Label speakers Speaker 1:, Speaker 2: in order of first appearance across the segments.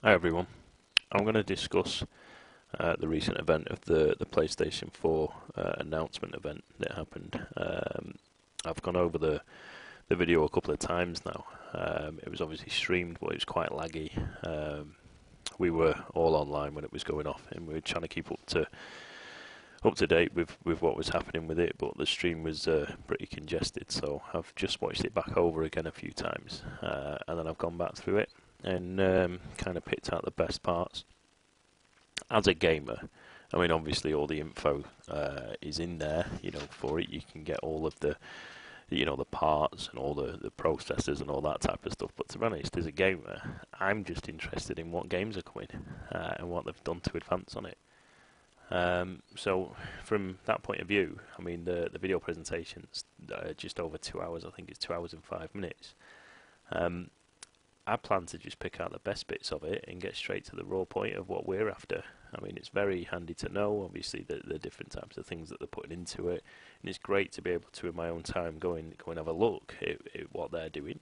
Speaker 1: Hi everyone. I'm going to discuss the recent event of the PlayStation 4 announcement event that happened. I've gone over the video a couple of times now. It was obviously streamed, but it was quite laggy. We were all online when it was going off, and we were trying to keep up to date with what was happening with it. But the stream was pretty congested, so I've just watched it back over again a few times, and then I've gone back through it and kind of picked out the best parts. As a gamer, I mean, obviously all the info is in there, for it. You can get all of the, the parts and all the processors and all that type of stuff. But to be honest, as a gamer, I'm just interested in what games are coming and what they've done to advance on it. So from that point of view, I mean, the video presentation's just over 2 hours. I think it's 2 hours and 5 minutes. I plan to just pick out the best bits of it and get straight to the raw point of what we're after. I mean, it's very handy to know, obviously, the different types of things that they're putting into it, and it's great to be able to, in my own time, go and have a look at what they're doing.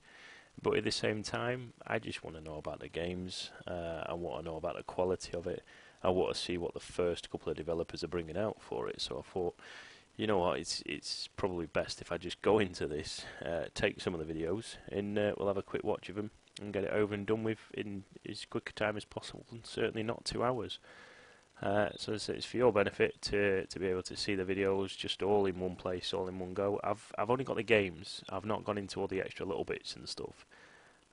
Speaker 1: But at the same time, I just want to know about the games. I want to know about the quality of it. I want to see what the first couple of developers are bringing out for it. So I thought, you know what, it's probably best if I just go into this, take some of the videos, and we'll have a quick watch of them and get it over and done with in as quick a time as possible, and certainly not 2 hours. So it's for your benefit to be able to see the videos just all in one place, all in one go. I've only got the games. I've not gone into all the extra little bits and stuff.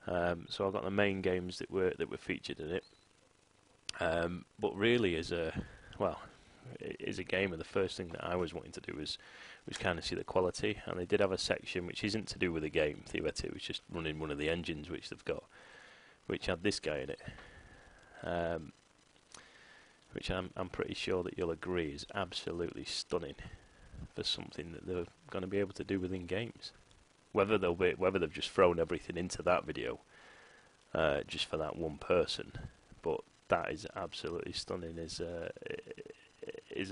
Speaker 1: So I've got the main games that were featured in it. But really, as a gamer, the first thing that I was wanting to do was kind of see the quality, and they did have a section which isn't to do with the game. Theoretically, it was just running one of the engines which they've got, which had this guy in it, which I'm pretty sure that you'll agree is absolutely stunning for something that they're going to be able to do within games. Whether they've just thrown everything into that video just for that one person, but that is absolutely stunning as a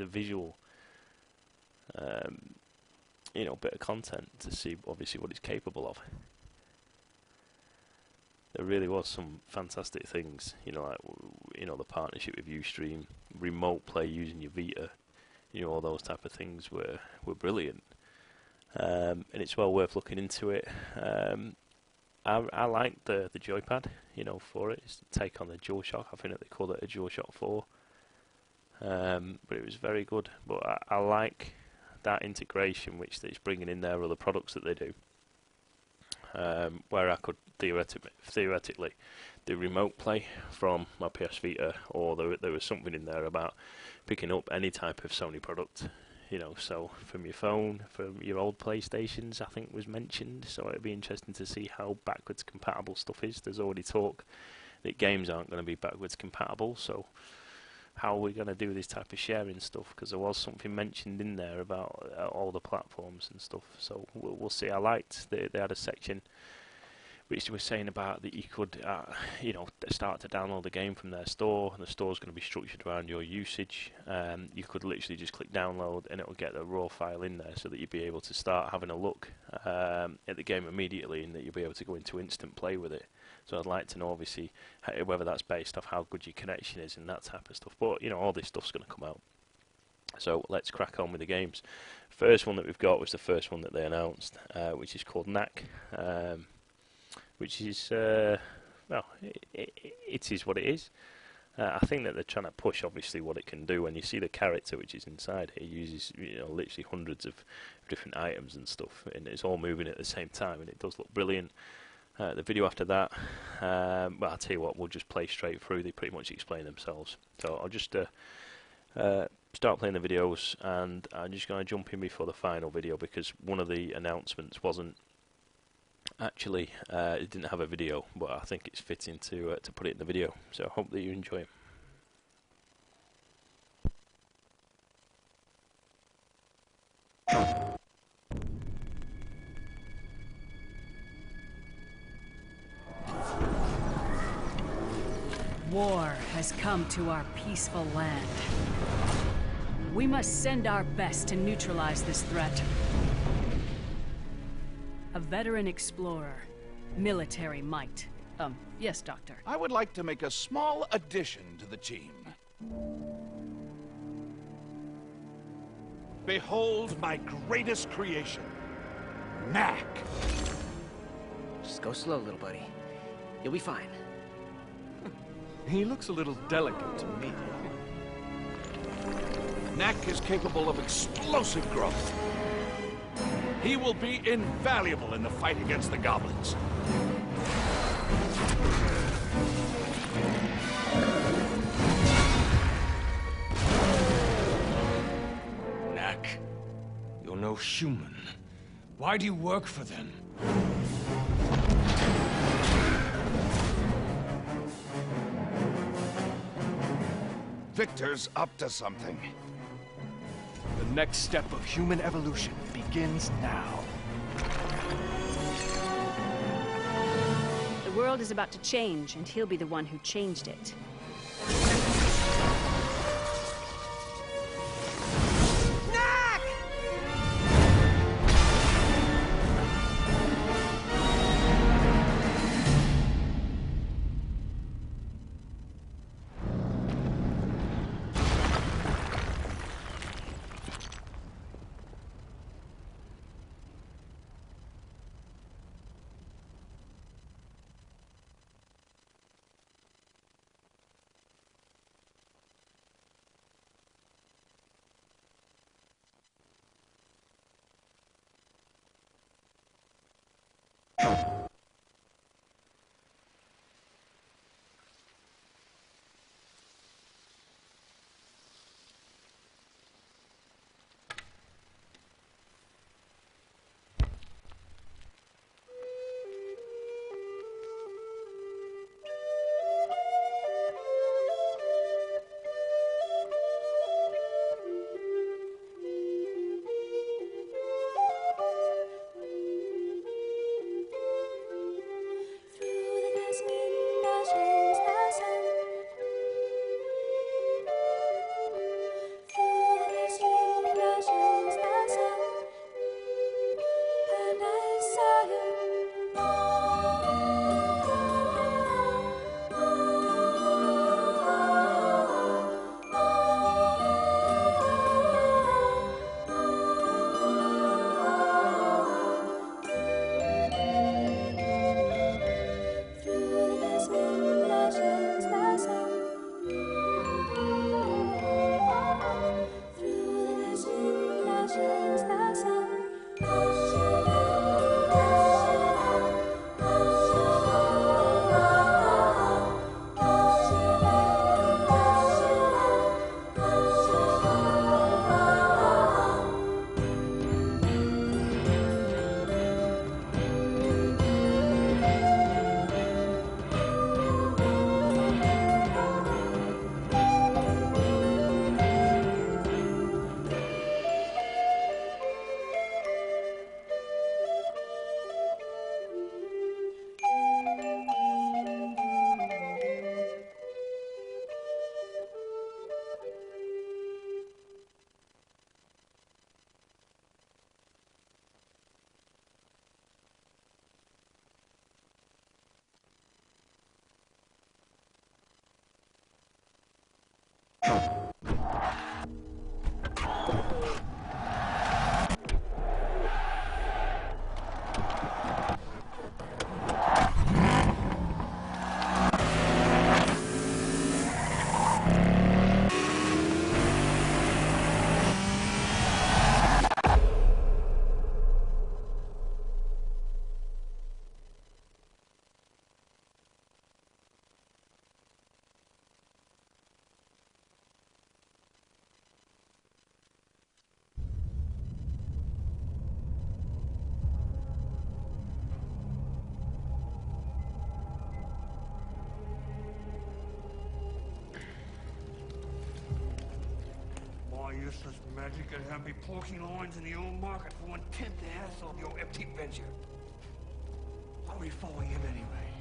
Speaker 1: visual, bit of content to see obviously what it's capable of. There really was some fantastic things, like the partnership with Ustream, remote play using your Vita, all those type of things were brilliant, and it's well worth looking into it. I like the joypad, for it. It's a take on the DualShock. I think that they call it a DualShock 4. But it was very good. But I like that integration which it's bringing in there, other products that they do. Where I could theoretically do remote play from my PS Vita, or there was something in there about picking up any type of Sony product. So from your phone, from your old PlayStations, I think was mentioned. So it'd be interesting to see how backwards compatible stuff is. There's already talk that games aren't going to be backwards compatible. So how are we going to do this type of sharing stuff? Because there was something mentioned in there about all the platforms and stuff. So we'll see. I liked they had a section which was saying about that you could, start to download the game from their store, and the store's going to be structured around your usage. You could literally just click download, and it will get the raw file in there, so that you'd be able to start having a look at the game immediately, and that you'll be able to go into instant play with it. So I'd like to know, obviously, whether that's based off how good your connection is and that type of stuff. But all this stuff's going to come out. So let's crack on with the games. First one that we've got was the first one that they announced, which is called Knack. Which is, it is what it is. I think that they're trying to push, obviously, what it can do. When you see the character which is inside, it uses, literally hundreds of different items and stuff, and it's all moving at the same time, and it does look brilliant. The video after that, well, I'll tell you what, we'll just play straight through. They pretty much explain themselves. So I'll just start playing the videos, and I'm just going to jump in before the final video, because one of the announcements wasn't actually, it didn't have a video, but I think it's fitting to put it in the video. So I hope that you enjoy it.
Speaker 2: War has come to our peaceful land. We must send our best to neutralize this threat. A veteran explorer, military might, Yes, Doctor.
Speaker 3: I would like to make a small addition to the team. Behold my greatest creation, Knack.
Speaker 4: Just go slow, little buddy. You'll be fine.
Speaker 5: He looks a little delicate to me.
Speaker 3: Knack is capable of explosive growth. He will be invaluable in the fight against the goblins.
Speaker 5: Knack, you're no human. Why do you work for them?
Speaker 3: Victor's up to something.
Speaker 5: The next step of human evolution begins now.
Speaker 6: The world is about to change, and he'll be the one who changed it.
Speaker 7: Useless magic could have me porking loins in the old market for 1/10 the hassle of your empty venture. Why are we following him anyway?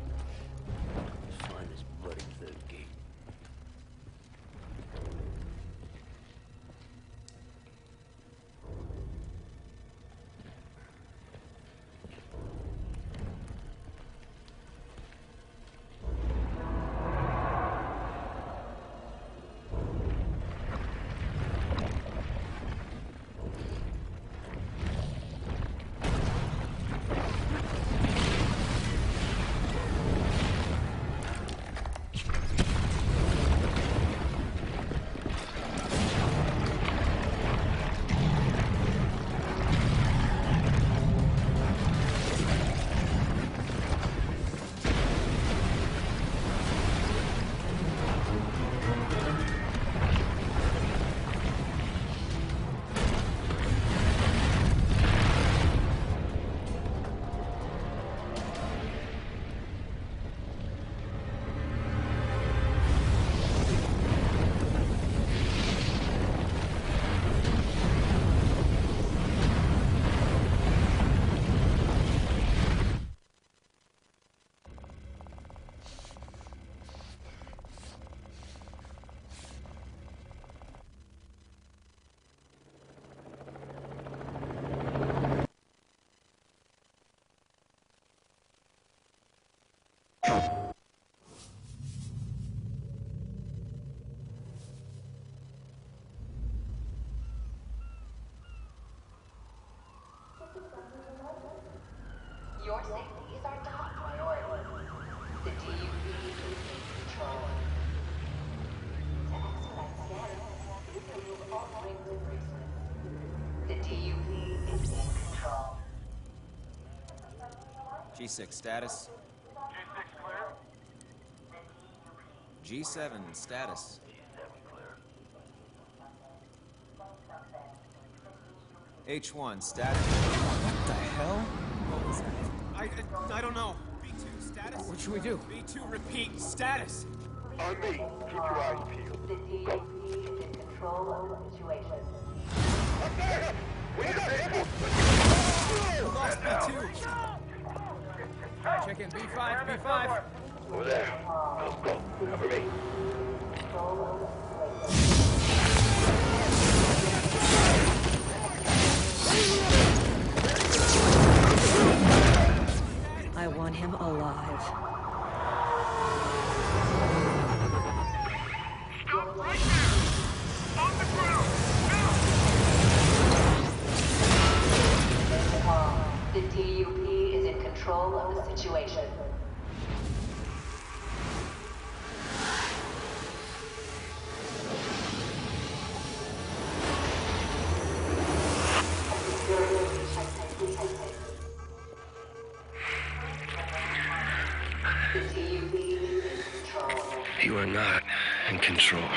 Speaker 4: Let's find this bloody third gate.
Speaker 8: Your safety is our top priority. The DUP is in control. To expedite scanning, please remove all rings and bracelets. The DUP is in control.
Speaker 9: G6 status. G7 status. H1 status. What the hell? What was that? I don't know. B2 status.
Speaker 4: What should we do?
Speaker 9: B2 repeat status.
Speaker 8: On me. Keep your eyes peeled. The DUP is in control of the situation.
Speaker 9: We lost B2.
Speaker 4: Check in B5, B5.
Speaker 3: Over there. Go. Cover me.
Speaker 2: I want him alive.
Speaker 7: Stop right there! On the ground!
Speaker 8: The DUP is in control of the situation. The DUP is in control.
Speaker 10: You are not in control.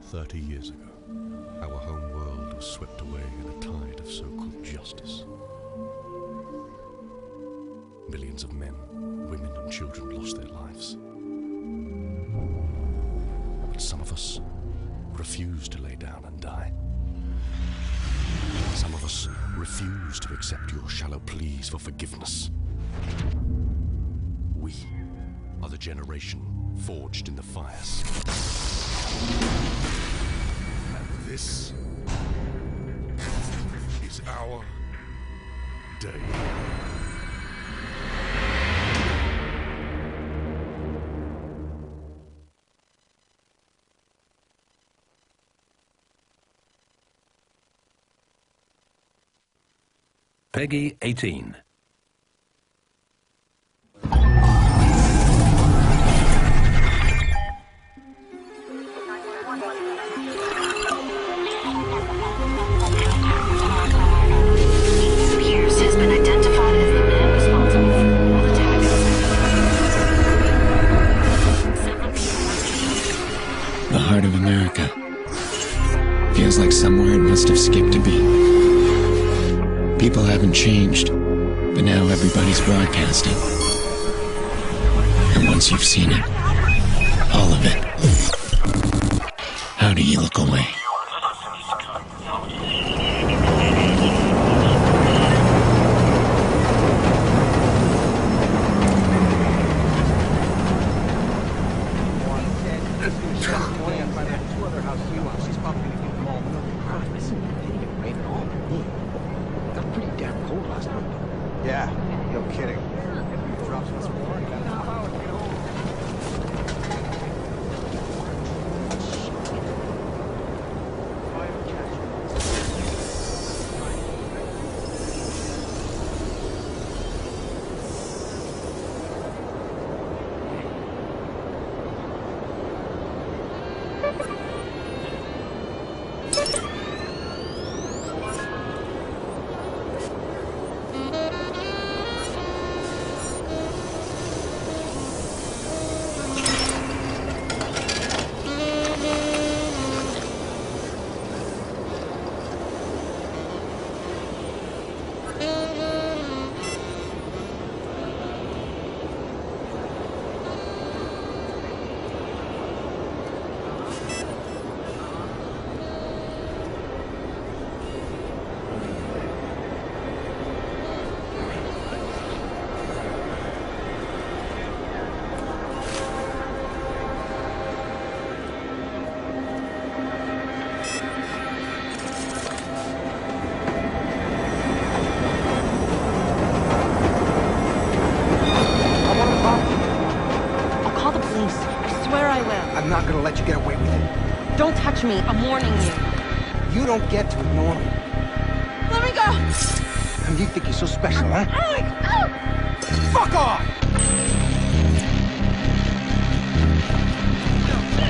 Speaker 11: 30 years ago, our home world was swept away in a tide of so-called justice. Millions of men, women and children lost their lives. But some of us refused to lay down and die. Some of us refused to accept your shallow pleas for forgiveness. We are the generation forged in the fires. And this is our day.
Speaker 10: Peggy 18.
Speaker 8: Pierce has been identified as the man responsible for all attacks.
Speaker 12: The heart of America. Feels like somewhere it must have skipped a beat. People haven't changed, but now everybody's broadcasting. And once you've seen it, all of it, how do you look away?
Speaker 13: Yeah, no kidding. Drops once more.
Speaker 14: touch me. I'm warning you.
Speaker 13: You don't get to ignore me.
Speaker 14: Let me go!
Speaker 13: And you think you're so special, huh? Fuck off!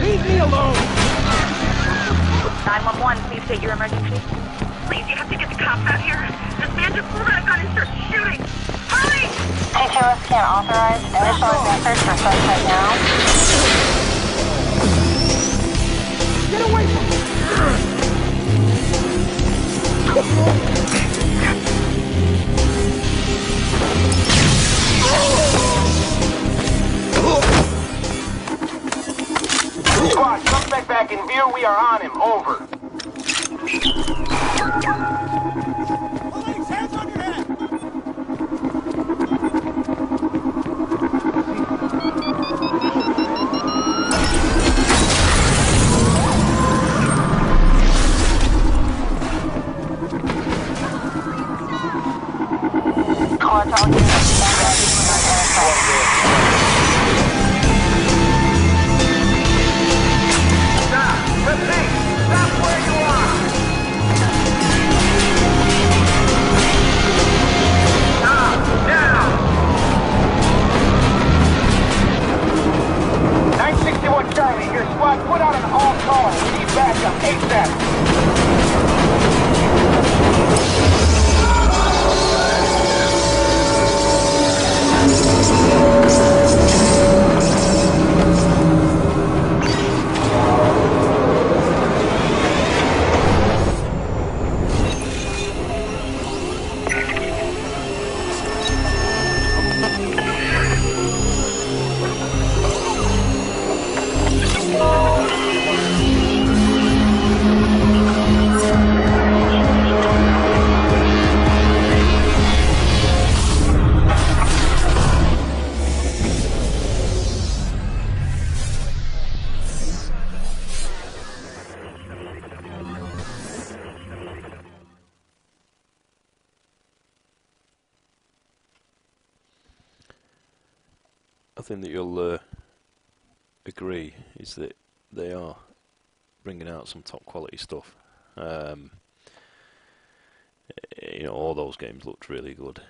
Speaker 13: Leave me alone!
Speaker 15: 911, please state your emergency. Please, you have to get the cops out here. This man just pulled out a gun and started shooting. Hurry!
Speaker 8: HOS can't authorize initial search for suspect now.
Speaker 13: Get away from me!
Speaker 16: Squad, suspect back in view. We are on him. Over.
Speaker 13: Police, hands on your head!
Speaker 8: Squad, all units stand ready for
Speaker 16: Stop. Repeat. Stop where you are. Stop. Now. 961 Charlie, your squad put out an all-call. We need backup ASAP.
Speaker 1: I think that you'll agree is that they are bringing out some top quality stuff. You know, all those games looked really good.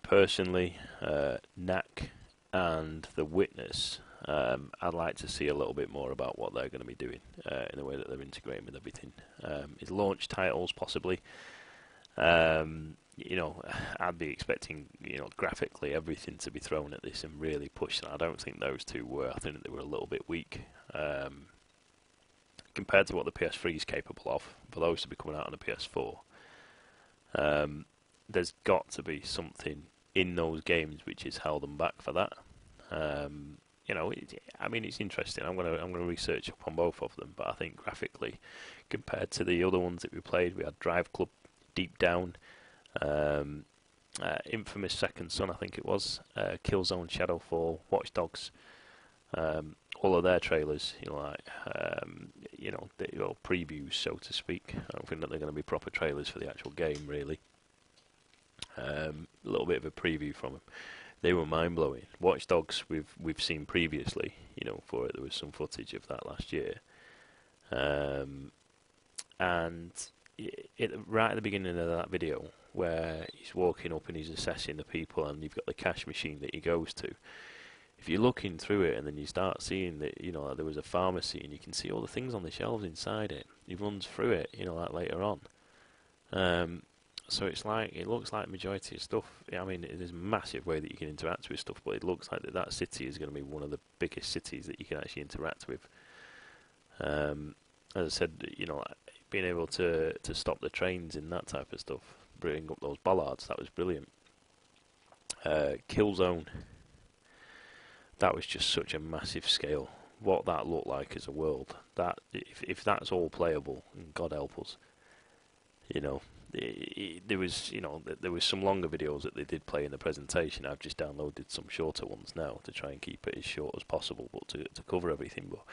Speaker 1: Personally, Knack and The Witness, I'd like to see a little bit more about what they're going to be doing in the way that they're integrating with everything. Is launch titles possibly? You know, I'd be expecting, you know, graphically everything to be thrown at this and really push that. I don't think those two were. I think they were a little bit weak compared to what the PS3 is capable of. For those to be coming out on the PS4, there's got to be something in those games which has held them back for that. You know, I mean, it's interesting. I'm gonna research up on both of them, but I think graphically, compared to the other ones that we played, we had Drive Club, Deep Down, Infamous Second Son, I think it was, Killzone, Shadowfall, Watch Dogs, all of their trailers, you know, like you know, previews, so to speak. I don't think that they're going to be proper trailers for the actual game, really. A little bit of a preview from them. They were mind-blowing. Watch Dogs we've seen previously, you know, for it. There was some footage of that last year, and right at the beginning of that video, where he's walking up and he's assessing the people, and you've got the cash machine that he goes to. If you're looking through it, and then you start seeing that, you know, like there was a pharmacy, and you can see all the things on the shelves inside it. He runs through it, you know, like later on. So it's like, it looks like the majority of stuff. I mean, there's a massive way that you can interact with stuff, but it looks like that city is going to be one of the biggest cities that you can actually interact with. As I said, you know, being able to stop the trains and that type of stuff, bring up those bollards, that was brilliant. Killzone, that was just such a massive scale. What that looked like as a world, that if that's all playable, and God help us, you know. There was, you know, there was some longer videos that they did play in the presentation. I've just downloaded some shorter ones now to try and keep it as short as possible, but to cover everything. But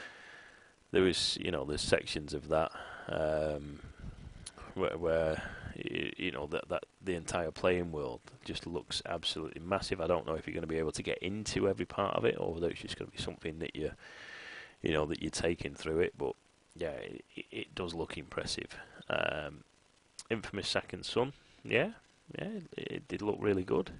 Speaker 1: there was, you know, there's sections of that where you know that the entire playing world just looks absolutely massive. I don't know if you're going to be able to get into every part of it, or whether it's just going to be something that you're taking through it. But yeah, it does look impressive. Infamous Second Son, yeah, it did look really good.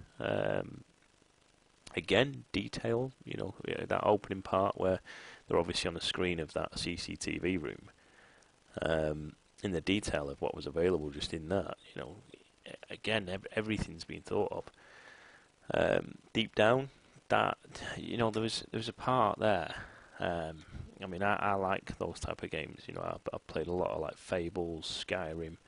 Speaker 1: Again, detail, that opening part where they're obviously on the screen of that CCTV room. In the detail of what was available just in that, again, everything's been thought of. Deep down, that there was a part there. I mean, I like those type of games. I've played a lot of like Fables, Skyrim,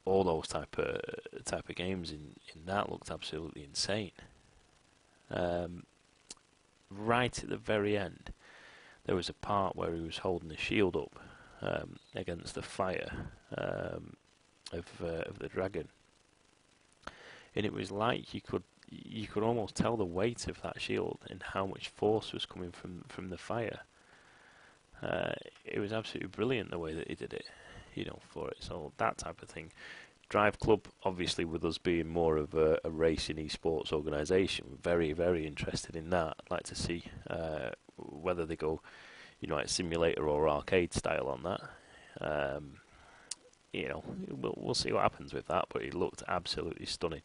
Speaker 1: all those type of games. In that looked absolutely insane. Right at the very end, there was a part where he was holding the shield up against the fire of the dragon, and it was like you could almost tell the weight of that shield and how much force was coming from the fire. It was absolutely brilliant the way that he did it, for it. So that type of thing. Drive Club, obviously, with us being more of a racing esports organisation, very, very interested in that. I'd like to see whether they go, like simulator or arcade style on that. We'll see what happens with that, but it looked absolutely stunning.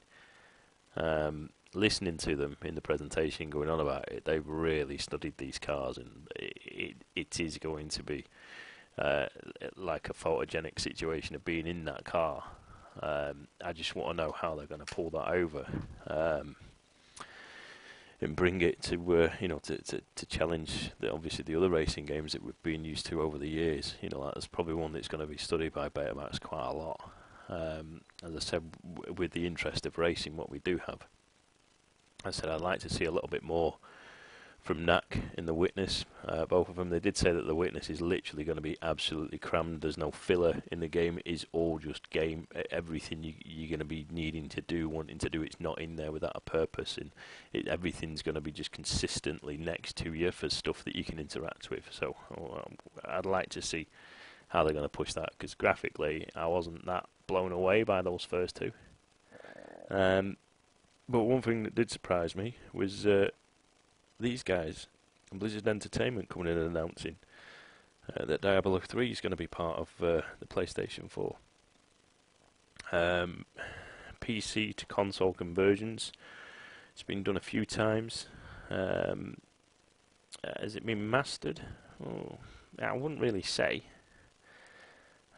Speaker 1: Listening to them in the presentation going on about it, they've really studied these cars, and it is going to be like a photogenic situation of being in that car. I just want to know how they're going to pull that over and bring it to to challenge obviously the other racing games that we've been used to over the years. That's probably one that's going to be studied by Betamax quite a lot. As I said, with the interest of racing, what we do have, I said I'd like to see a little bit more from Knack in The Witness. Both of them, they did say that The Witness is literally going to be absolutely crammed. There's no filler in the game. It is all just game. Everything you're going to be needing to do, wanting to do, it's not in there without a purpose, and everything's going to be just consistently next to you for stuff that you can interact with. So I'd like to see how they're going to push that, because graphically I wasn't that blown away by those first two. But one thing that did surprise me was these guys, Blizzard Entertainment, coming in and announcing that Diablo 3 is going to be part of the PlayStation 4. PC to console conversions, it's been done a few times. Has it been mastered? Oh, I wouldn't really say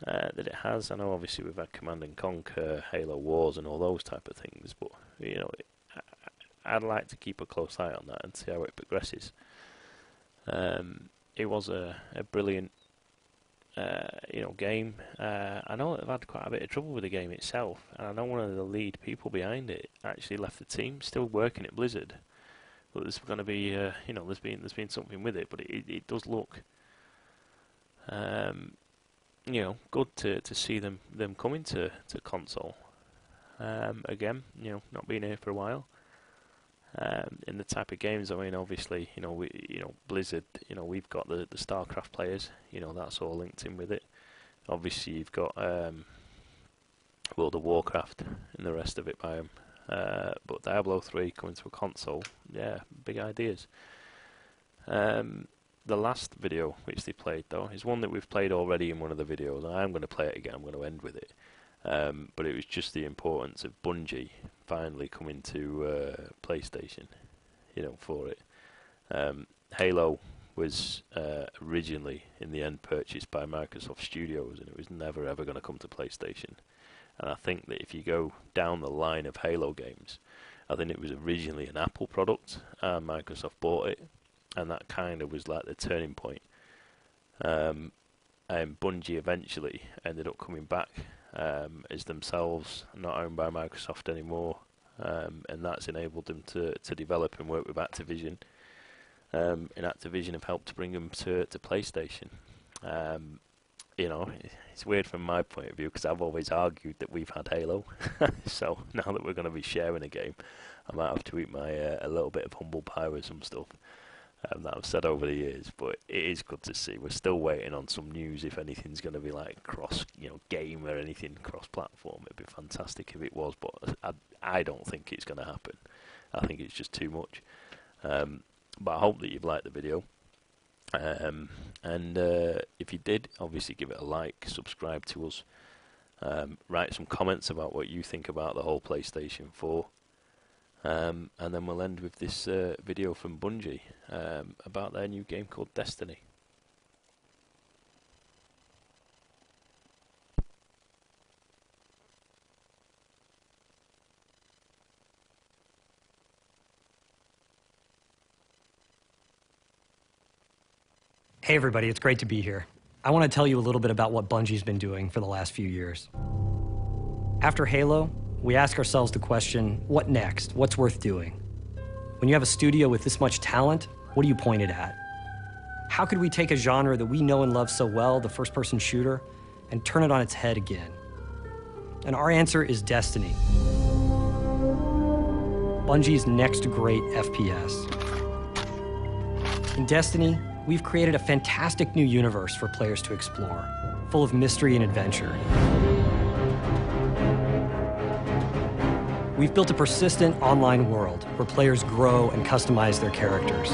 Speaker 1: that it has. I know obviously we've had Command and Conquer, Halo Wars and all those type of things, but I'd like to keep a close eye on that and see how it progresses. It was a brilliant game. I know they've had quite a bit of trouble with the game itself, and I know one of the lead people behind it actually left the team, still working at Blizzard. But there's going to be, there's been something with it, but it does look, good to see them coming to console. Again, not being here for a while. In the type of games, I mean, obviously, Blizzard, we've got the StarCraft players, that's all linked in with it. Obviously, you've got World of Warcraft and the rest of it by them. But Diablo 3 coming to a console, yeah, big ideas. The last video which they played, though, is one that we've played already in one of the videos, and I'm going to play it again. I'm going to end with it. But it was just the importance of Bungie finally coming to PlayStation, for it. Halo was originally, in the end, purchased by Microsoft Studios, and it was never ever going to come to PlayStation. And I think that if you go down the line of Halo games, I think it was originally an Apple product, and Microsoft bought it, and that kind of was like the turning point. And Bungie eventually ended up coming back as themselves, not owned by Microsoft anymore, and that's enabled them to develop and work with Activision. And Activision have helped to bring them to PlayStation. It's weird from my point of view, because I've always argued that we've had Halo. So now that we're going to be sharing a game, I might have to eat my a little bit of humble pie with some stuff that I've said over the years. But it is good to see. We're still waiting on some news if anything's going to be like cross, game or anything cross-platform. It'd be fantastic if it was, but I don't think it's going to happen. I think it's just too much. But I hope that you've liked the video. If you did, obviously give it a like, subscribe to us, write some comments about what you think about the whole PlayStation 4, and then we'll end with this video from Bungie about their new game called Destiny.
Speaker 17: Hey everybody, it's great to be here. I want to tell you a little bit about what Bungie's been doing for the last few years. After Halo, we ask ourselves the question, what next? What's worth doing? When you have a studio with this much talent, what do you point it at? How could we take a genre that we know and love so well, the first-person shooter, and turn it on its head again? And our answer is Destiny, Bungie's next great FPS. In Destiny, we've created a fantastic new universe for players to explore, full of mystery and adventure. We've built a persistent online world where players grow and customize their characters.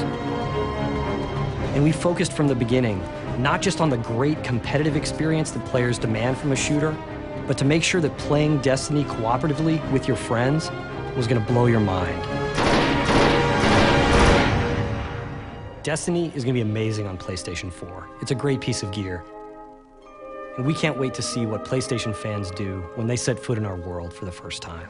Speaker 17: And we focused from the beginning, not just on the great competitive experience that players demand from a shooter, but to make sure that playing Destiny cooperatively with your friends was going to blow your mind. Destiny is going to be amazing on PlayStation 4. It's a great piece of gear. And we can't wait to see what PlayStation fans do when they set foot in our world for the first time.